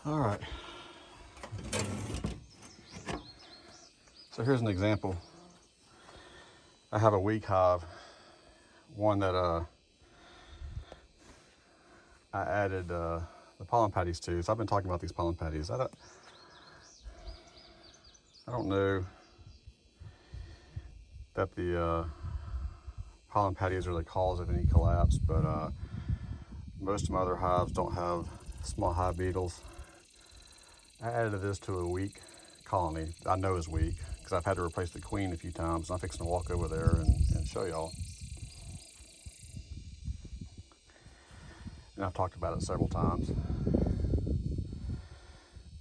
All right. So here's an example. I have a weak hive, one that I added the pollen patties to. So I've been talking about these pollen patties. I don't know that the pollen patties are the cause of any collapse, but most of my other hives don't have small hive beetles. I added this to a weak colony I know is weak because I've had to replace the queen a few times. I'm fixing to walk over there and show y'all. And I've talked about it several times.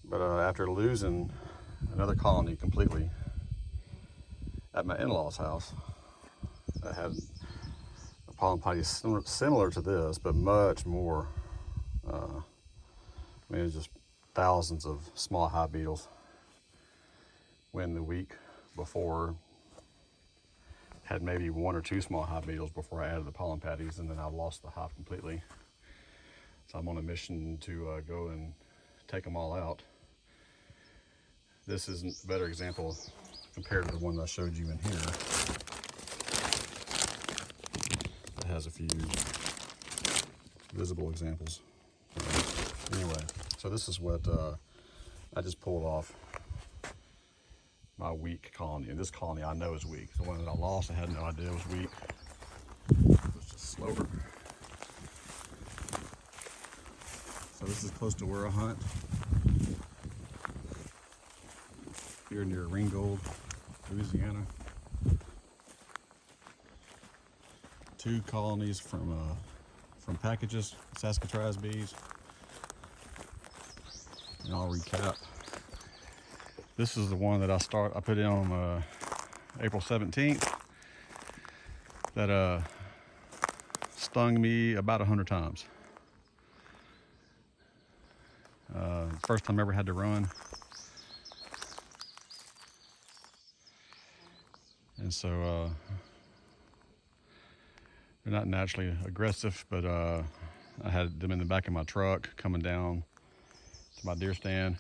But after losing another colony completely at my in-laws' house, I had a pollen patty similar to this, but much more. I mean, it's just thousands of small hive beetles. When the week before had maybe one or two small hive beetles before I added the pollen patties, and then I lost the hive completely. So I'm on a mission to go and take them all out. This is a better example compared to the one that I showed you in here. It has a few visible examples. Anyway, so this is what I just pulled off my weak colony. And this colony I know is weak. The one that I lost, I had no idea was weak. It was just slower. So this is close to where I hunt. Here near Ringgold, Louisiana. 2 colonies from packages, Saskatraz bees. And I'll recap. This is the one that I put in on April 17th that stung me about 100 times. First time I ever had to run. And so they're not naturally aggressive, but I had them in the back of my truck coming down to my deer stand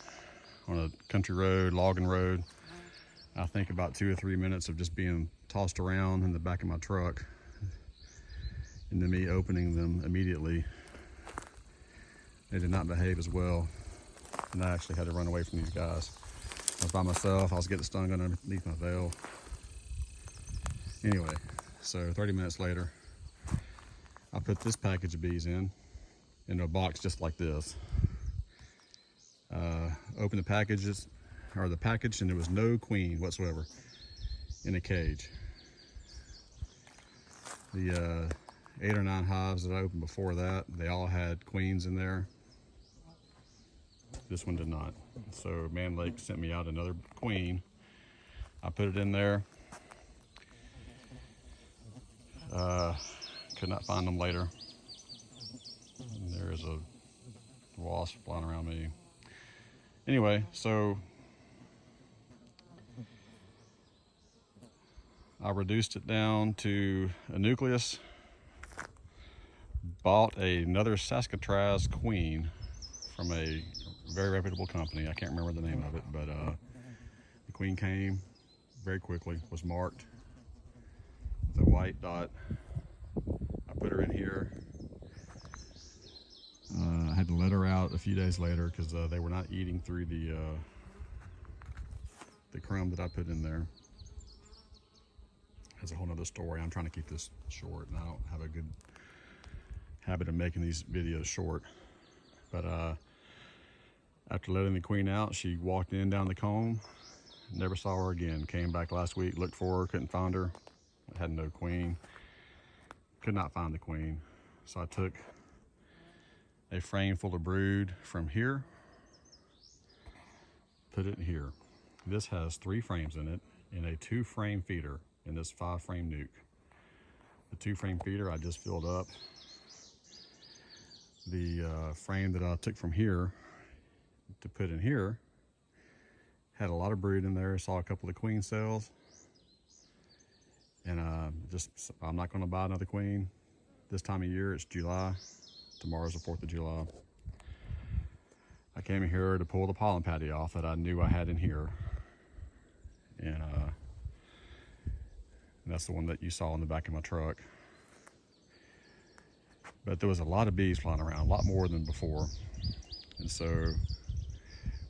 on a country road, logging road. I think about 2 or 3 minutes of just being tossed around in the back of my truck, and then me opening them immediately. They did not behave as well, and I actually had to run away from these guys. I was by myself. I was getting stung underneath my veil. Anyway, so 30 minutes later, I put this package of bees in a box just like this. Opened the packages, or the package, and there was no queen whatsoever in a cage. The 8 or 9 hives that I opened before that, they all had queens in there. This one did not. So Man Lake sent me out another queen. I put it in there. Could not find them later. And there's a wasp flying around me. Anyway, so I reduced it down to a nucleus, bought another Saskatraz queen from a very reputable company. I can't remember the name of it, but the queen came very quickly, was marked with a white dot. I put her in here. I had to let her out a few days later because they were not eating through the crumb that I put in there. That's a whole nother story. I'm trying to keep this short, and I don't have a good habit of making these videos short. But after letting the queen out, she walked in down the comb. Never saw her again. Came back last week, looked for her, couldn't find her. I had no queen. Could not find the queen. So I took a frame full of brood from here, put it here. This has 3 frames in it and a 2-frame feeder in this 5-frame nuke. The 2-frame feeder I just filled up. The frame that I took from here to put in here had a lot of brood in there. Saw a couple of queen cells, and I'm not going to buy another queen this time of year. It's July. Tomorrow's the 4th of July. I came here to pull the pollen patty off that I knew I had in here. And that's the one that you saw in the back of my truck. But there was a lot of bees flying around, a lot more than before. And so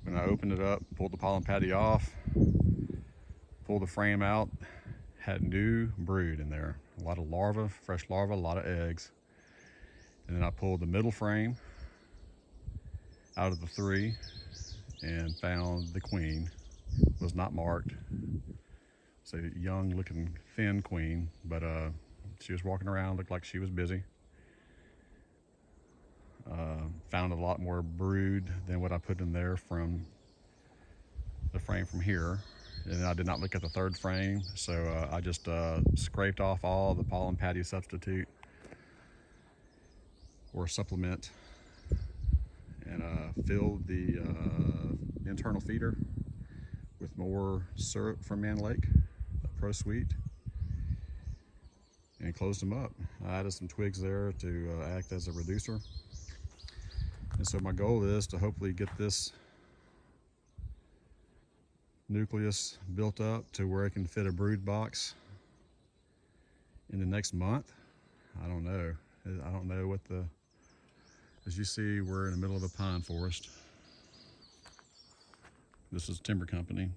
when I opened it up, pulled the pollen patty off, pulled the frame out, had new brood in there. A lot of larvae, fresh larvae, a lot of eggs. And then I pulled the middle frame out of the 3 and found the queen. Was not marked. It's a young looking thin queen, but she was walking around, looked like she was busy. Found a lot more brood than what I put in there from the frame from here. And I did not look at the 3rd frame, so I just scraped off all the pollen patty substitute or supplement and filled the internal feeder with more syrup from Man Lake, Pro Sweet, and closed them up. I added some twigs there to act as a reducer. And so my goal is to hopefully get this nucleus built up to where it can fit a brood box in the next month. I don't know. I don't know what the, as you see, we're in the middle of a pine forest. This is timber company.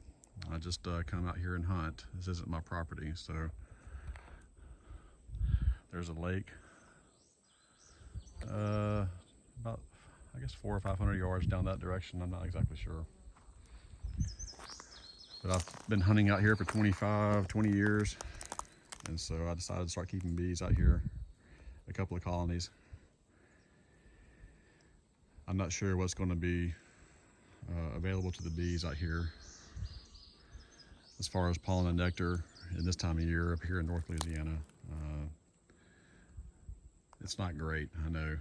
I just come out here and hunt. This isn't my property, so there's a lake about, I guess, 400 or 500 yards down that direction. I'm not exactly sure. But I've been hunting out here for 20 years. And so I decided to start keeping bees out here, a couple of colonies. I'm not sure what's going to be available to the bees out here as far as pollen and nectar in this time of year up here in North Louisiana. It's not great, I know.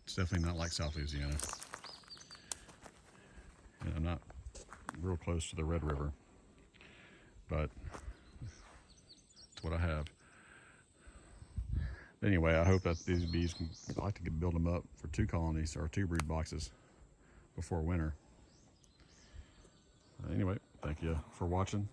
It's definitely not like South Louisiana. And I'm not real close to the Red River, but it's what I have. Anyway, I hope that these bees can, I'd like to build them up for 2 colonies or 2 brood boxes before winter. Anyway, thank you for watching.